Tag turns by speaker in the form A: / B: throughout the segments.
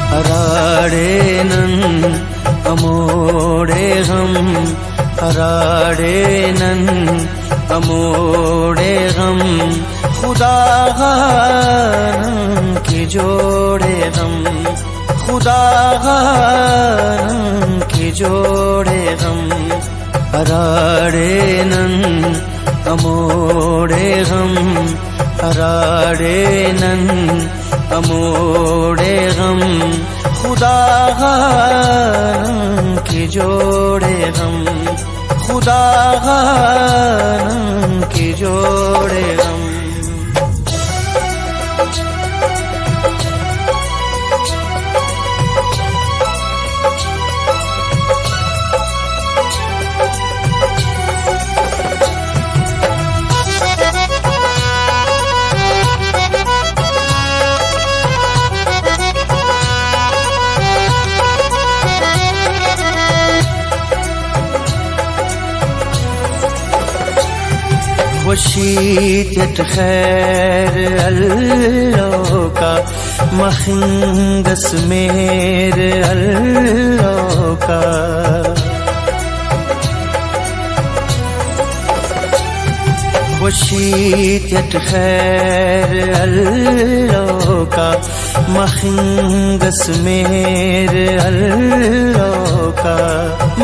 A: हराड़े none अमोड़े हम, हराड़े none अमोड़े हम, खुदा की जोड़े हम, खुदा की जोड़े हम। हराड़े नन अमोड़े हम, हराड़े नन अमोड़े हम, खुदा की जोड़े हम, खुदा की जोड़े हम। वशीयत खैर अल्लाह का, मखंदस मेरे अल्लाह का। वशीयत खैर अल्लाह का, मखंदस मेरे अल्लाह का,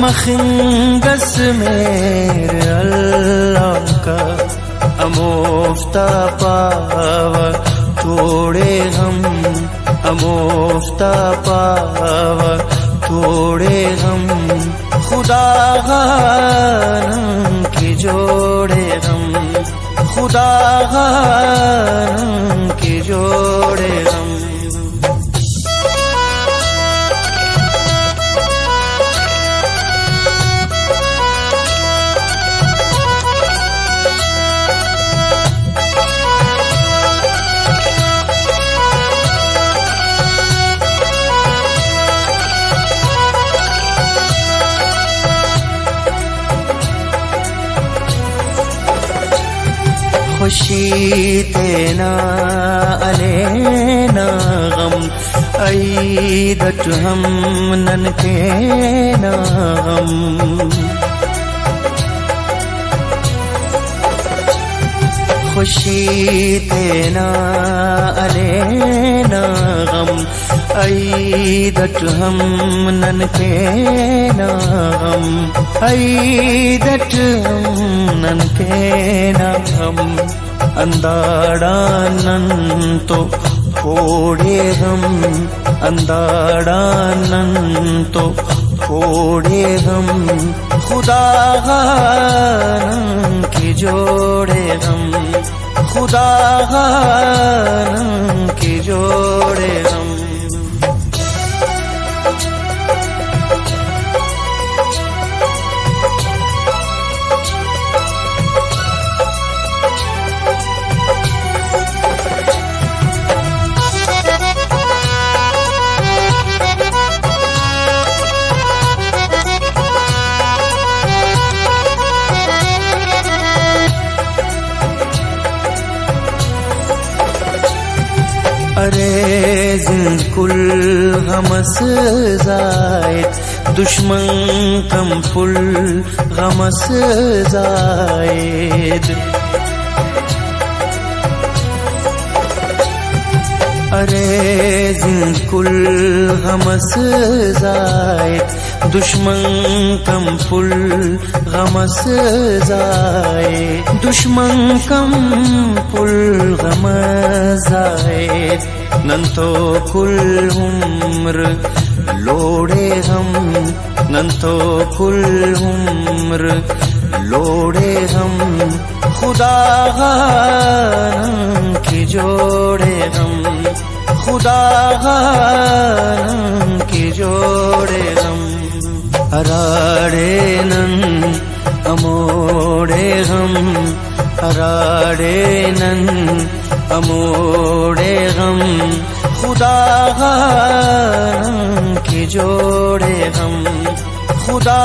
A: मखंदस मेरे अल्लाह का। अमोफ्ता पावा तोड़े हम, अमोफ्ता पावा तोड़े हम, खुदा की जोड़े हम, खुदा की जोड़े हम। खुशी तेना अलेना गम, ऐदत हम नन के नाम। खुशी तेना अलेना गम, ऐदत हम नन के नाम, ऐदत हम नन के नाम। अंदाड़ा नन तो फोड़े हम, अंदाड़ा नन तो फोड़े हम, खुदा की जोड़े हम, खुदा की जोड़े हम। अरे जिंकुल गमस जायद, दुश्मन कम फुल गमस जायद। अरे जिंकुल गमस जायद, दुश्मन कम फुल गमस जायद, दुश्मन कम फुल गमस जायद। नन तो कुल उम्र लोड़े हम, नन तो कुल उम्र लोड़े हम, खुदा की जोड़े हम, खुदा की जोड़े हम। अराडेनन अमोड़े हम अराडेनन अमोड़े हम खुदा की जोड़े हम खुदा